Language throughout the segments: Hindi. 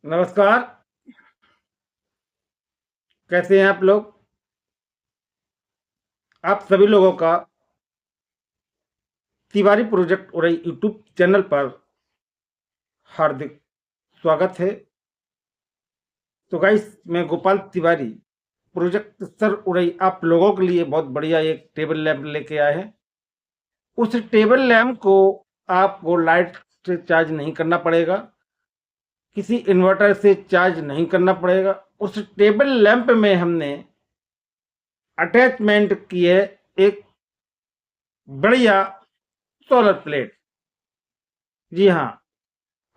नमस्कार। कैसे हैं आप लोग? आप सभी लोगों का तिवारी प्रोजेक्ट और यूट्यूब चैनल पर हार्दिक स्वागत है। तो गाइस, मैं गोपाल तिवारी प्रोजेक्ट सर उड़ई आप लोगों के लिए बहुत बढ़िया एक टेबल लैंप लेके आए हैं। उस टेबल लैंप को आपको लाइट से चार्ज नहीं करना पड़ेगा, किसी इन्वर्टर से चार्ज नहीं करना पड़ेगा। उस टेबल लैंप में हमने अटैचमेंट की है एक बढ़िया सोलर प्लेट। जी हाँ,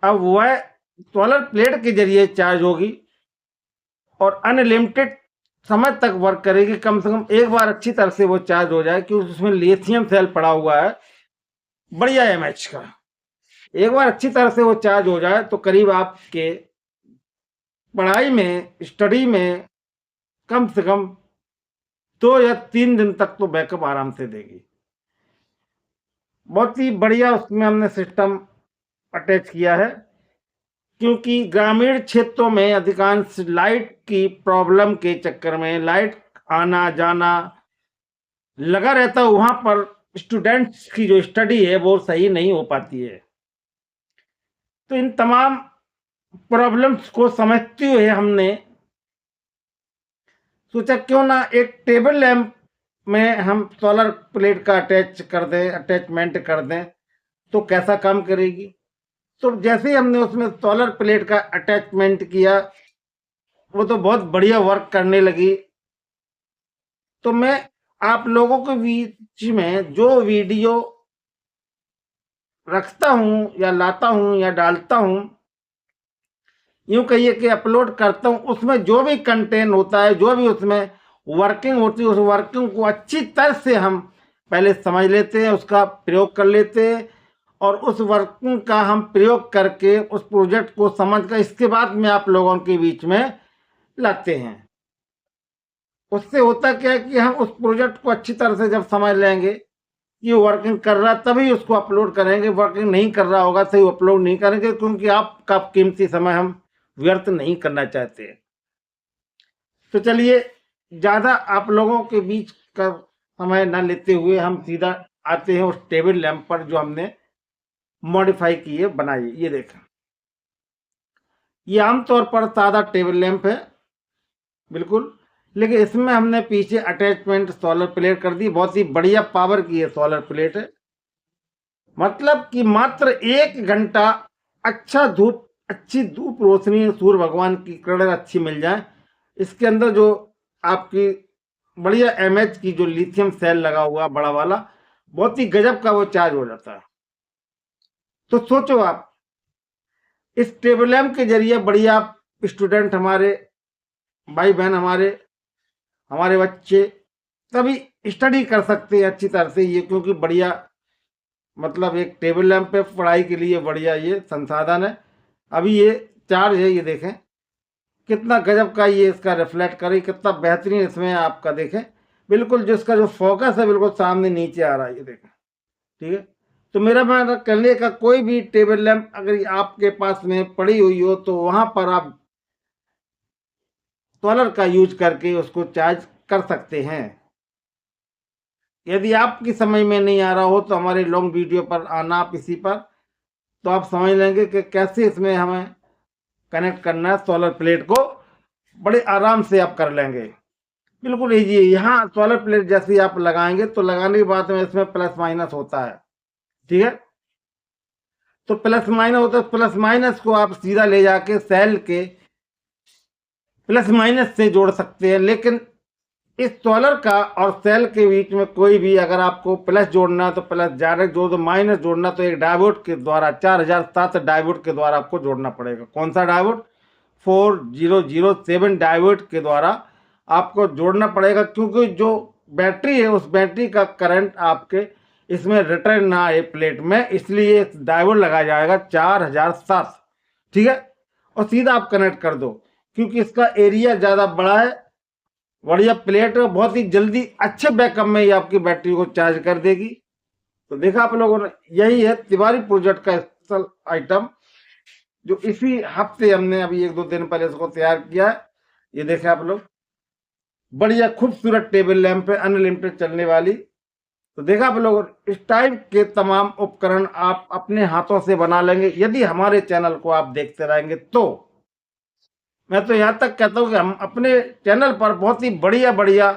अब वह सोलर प्लेट के जरिए चार्ज होगी और अनलिमिटेड समय तक वर्क करेगी। कम से कम एक बार अच्छी तरह से वो चार्ज हो जाए, क्योंकि उसमें लिथियम सेल पड़ा हुआ है बढ़िया एमएच का। एक बार अच्छी तरह से वो चार्ज हो जाए तो करीब आपके पढ़ाई में, स्टडी में कम से कम 2 या 3 दिन तक तो बैकअप आराम से देगी। बहुत ही बढ़िया उसमें हमने सिस्टम अटैच किया है, क्योंकि ग्रामीण क्षेत्रों में अधिकांश लाइट की प्रॉब्लम के चक्कर में लाइट आना जाना लगा रहता है। वहां पर स्टूडेंट्स की जो स्टडी है वो सही नहीं हो पाती है। तो इन तमाम प्रॉब्लम्स को समझते हुए हमने सोचा क्यों ना एक टेबल लैंप में हम सोलर प्लेट का अटैचमेंट कर दें तो कैसा काम करेगी। तो जैसे ही हमने उसमें सोलर प्लेट का अटैचमेंट किया, वो तो बहुत बढ़िया वर्क करने लगी। तो मैं आप लोगों के बीच में जो वीडियो रखता हूं या लाता हूं या डालता हूं, यूं कहिए कि अपलोड करता हूं, उसमें जो भी कंटेंट होता है, जो भी उसमें वर्किंग होती है, उस वर्किंग को अच्छी तरह से हम पहले समझ लेते हैं, उसका प्रयोग कर लेते हैं और उस वर्किंग का हम प्रयोग करके उस प्रोजेक्ट को समझ कर इसके बाद में आप लोगों के बीच में लाते हैं। उससे होता क्या है कि हम उस प्रोजेक्ट को अच्छी तरह से जब समझ लेंगे कि वर्किंग कर रहा तभी उसको अपलोड करेंगे। वर्किंग नहीं कर रहा होगा सही अपलोड नहीं करेंगे, क्योंकि आपका कीमती समय हम व्यर्थ नहीं करना चाहते। तो चलिए, ज़्यादा आप लोगों के बीच का समय न लेते हुए हम सीधा आते हैं उस टेबल लैंप पर जो हमने मॉडिफाई किए बनाई। ये देखें, ये आमतौर पर सादा टेबल लैंप है बिल्कुल, लेकिन इसमें हमने पीछे अटैचमेंट सोलर प्लेट कर दी। बहुत ही बढ़िया पावर की ये सोलर प्लेट है। मतलब कि मात्र 1 घंटा अच्छी धूप रोशनी सूर्य भगवान की किरण अच्छी मिल जाए, इसके अंदर जो आपकी बढ़िया एमएच की जो लिथियम सेल लगा हुआ बड़ा वाला, बहुत ही गजब का वो चार्ज हो जाता है। तो सोचो आप, इस टेबल लैंप के जरिए बढ़िया स्टूडेंट, हमारे भाई बहन, हमारे बच्चे सभी स्टडी कर सकते हैं अच्छी तरह से। ये क्योंकि बढ़िया, मतलब एक टेबल लैंप पे पढ़ाई के लिए बढ़िया ये संसाधन है। अभी ये चार्ज है, ये देखें कितना गजब का ये इसका रिफ्लेक्ट करे, कितना बेहतरीन इसमें आपका देखें, बिल्कुल जिसका जो फोकस है बिल्कुल सामने नीचे आ रहा है, ये देखें। ठीक है, तो मेरा मानना कहने का, कोई भी टेबल लैंप अगर आपके पास में पड़ी हुई हो तो वहां पर आप सोलर का यूज करके उसको चार्ज कर सकते हैं। यदि आपकी समझ में नहीं आ रहा हो तो हमारे लॉन्ग वीडियो पर आना आप इसी पर, तो आप समझ लेंगे कि कैसे इसमें हमें कनेक्ट करना है सोलर प्लेट को। बड़े आराम से आप कर लेंगे, बिल्कुल ईजी है। यहाँ सोलर प्लेट जैसे ही आप लगाएंगे तो लगाने के बाद में इसमें प्लस माइनस होता है। ठीक है, तो प्लस माइनस होता है, प्लस माइनस को आप सीधा ले जाके सेल के प्लस माइनस से जोड़ सकते हैं। लेकिन इस सोलर का और सेल के बीच में कोई भी, अगर आपको प्लस जोड़ना है तो प्लस डायरेक्ट जोड़ दो, माइनस जोड़ना तो एक डायोड के द्वारा 4007 डायोड के द्वारा आपको जोड़ना पड़ेगा। कौन सा डायोड? 4007 डायोड के द्वारा आपको जोड़ना पड़ेगा, क्योंकि जो बैटरी है उस बैटरी का करंट आपके इसमें रिटर्न ना आए प्लेट में, इसलिए डायोड लगाया जाएगा 4007। ठीक है, और सीधा आप कनेक्ट कर दो, क्योंकि इसका एरिया ज़्यादा बड़ा है। बढ़िया प्लेट बहुत ही जल्दी अच्छे बैकअप में ही आपकी बैटरी को चार्ज कर देगी। तो देखा आप लोगों ने, यही है तिवारी प्रोजेक्ट का स्पेशल आइटम, जो इसी हफ्ते हमने अभी 1-2 दिन पहले इसको तैयार किया है। ये देखें आप लोग, बढ़िया खूबसूरत टेबल लैंप है, अनलिमिटेड चलने वाली। तो देखा आप लोग, इस टाइप के तमाम उपकरण आप अपने हाथों से बना लेंगे यदि हमारे चैनल को आप देखते रहेंगे तो। मैं तो यहाँ तक कहता हूँ कि हम अपने चैनल पर बहुत ही बढ़िया बढ़िया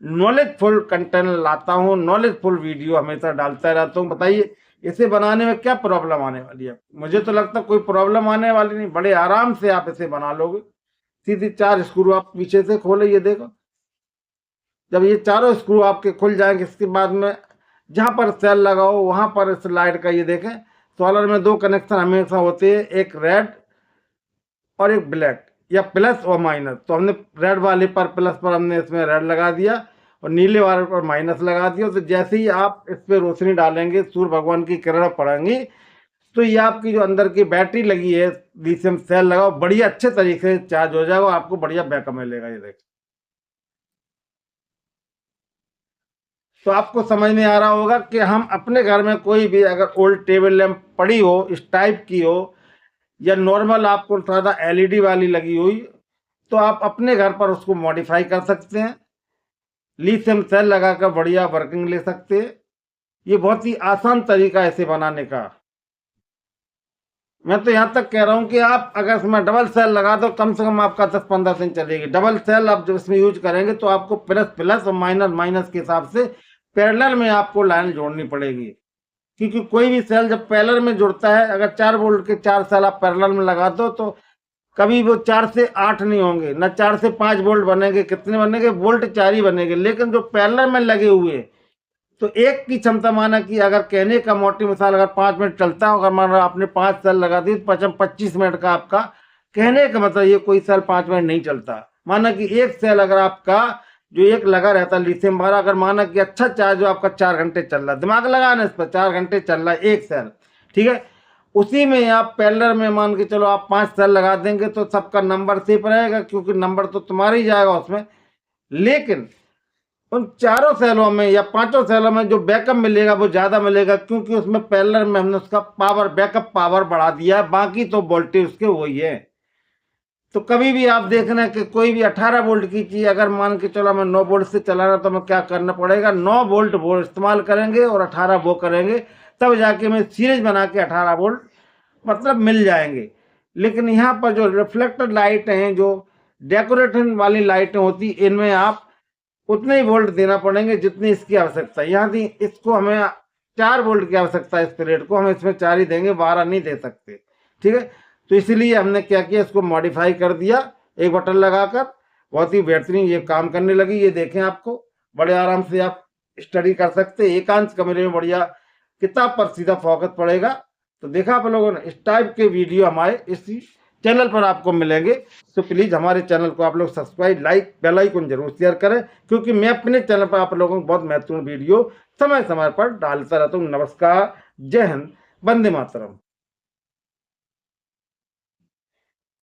नॉलेजफुल कंटेंट लाता हूँ, नॉलेजफुल वीडियो हमेशा डालता रहता हूँ। बताइए इसे बनाने में क्या प्रॉब्लम आने वाली है? मुझे तो लगता है कोई प्रॉब्लम आने वाली नहीं, बड़े आराम से आप इसे बना लोगे। सीधी 4 स्क्रू आप पीछे से खोले, ये देखो, जब ये चारों स्क्रू आपके खुल जाएंगे, इसके बाद में जहाँ पर सेल लगाओ वहाँ पर इस लाइट का, ये देखें, सोलर में 2 कनेक्शन हमेशा होते हैं, एक रेड और एक ब्लैक, या प्लस और माइनस। तो हमने रेड वाले पर प्लस पर हमने इसमें रेड लगा दिया और नीले वाले पर माइनस लगा दिया। तो जैसे ही आप इस पर रोशनी डालेंगे, सूर्य भगवान की किरण पड़ेंगी, तो ये आपकी जो अंदर की बैटरी लगी है, लिथियम सेल लगाओ, बढ़िया अच्छे तरीके से चार्ज हो जाएगा, आपको बढ़िया बैकअप मिलेगा। ये देखो, तो आपको समझ में आ रहा होगा कि हम अपने घर में कोई भी अगर ओल्ड टेबल लैंप पड़ी हो, इस टाइप की हो, या नॉर्मल आपको सादा एलईडी वाली लगी हुई, तो आप अपने घर पर उसको मॉडिफाई कर सकते हैं, लिथियम सेल लगाकर बढ़िया वर्किंग ले सकते हैं। ये बहुत ही आसान तरीका है इसे बनाने का। मैं तो यहाँ तक कह रहा हूँ कि आप अगर इसमें डबल सेल लगा दो, कम से कम आपका 10-15 दिन चलेगी। डबल सेल आप जब इसमें यूज करेंगे तो आपको प्लस प्लस और माइनस माइनस के हिसाब से पैरेलल में आपको लाइन जोड़नी पड़ेगी, क्योंकि कोई भी सेल जब पैरेलल में जुड़ता है, अगर 4 वोल्ट के 4 सेल आप पैरेलल में लगा दो तो कभी वो 4 से 8 नहीं होंगे, न 4 से 5 वोल्ट बनेंगे, कितने बनेंगे, वोल्ट 4 ही बनेंगे। लेकिन जो पैरेलल में लगे हुए, तो एक की क्षमता माना कि अगर कहने का मोटी मिसाल अगर 5 मिनट चलता हो, अगर मान लो आपने 5 सेल लगा दी, 25 मिनट का आपका कहने का मतलब, ये कोई सेल 5 मिनट नहीं चलता। माना कि एक सेल अगर आपका जो एक लगा रहता है लिथियम वाला, अगर माना कि अच्छा चार्ज हो आपका 4 घंटे चल रहा है, दिमाग लगाना इस पर, 4 घंटे चल रहा है एक सेल, ठीक है। उसी में आप पैरेलल में मान के चलो आप 5 सेल लगा देंगे तो सबका नंबर सेफ रहेगा, क्योंकि नंबर तो तुम्हारा ही जाएगा उसमें। लेकिन उन 4 सेलों में या 5 सेलों में जो बैकअप मिलेगा वो ज़्यादा मिलेगा, क्योंकि उसमें पैरेलल में हमने उसका पावर, बैकअप पावर बढ़ा दिया है, बाकी तो वोल्टेज उसके वही है। तो कभी भी आप देखना कि कोई भी 18 वोल्ट की चीज़ अगर मान के चलो मैं 9 वोल्ट से चला रहा, तो हमें क्या करना पड़ेगा, 9 वोल्ट वो इस्तेमाल करेंगे और 18 वो करेंगे, तब जाके हमें सीरीज बना के 18 वोल्ट मतलब मिल जाएंगे। लेकिन यहाँ पर जो रिफ्लेक्टर लाइट हैं, जो डेकोरेशन वाली लाइटें होती, इनमें आप उतने ही वोल्ट देना पड़ेंगे जितनी इसकी आवश्यकता है। यहाँ इसको हमें 4 वोल्ट की आवश्यकता है, इस रेट को हम इसमें 4 ही देंगे, 12 नहीं दे सकते, ठीक है। तो इसलिए हमने क्या किया, इसको मॉडिफाई कर दिया एक बटन लगाकर, बहुत ही बेहतरीन ये काम करने लगी। ये देखें, आपको बड़े आराम से आप स्टडी कर सकते हैं, एकांत कमरे में बढ़िया किताब पर सीधा फोकस पड़ेगा। तो देखा आप लोगों ने, इस टाइप के वीडियो हमारे इसी चैनल पर आपको मिलेंगे। तो प्लीज़ हमारे चैनल को आप लोग सब्सक्राइब, लाइक, बेल आइकन जरूर शेयर करें, क्योंकि मैं अपने चैनल पर आप लोगों को बहुत महत्वपूर्ण वीडियो समय समय पर डालता रहता हूँ। नमस्कार, जय हिंद, वंदे मातरम।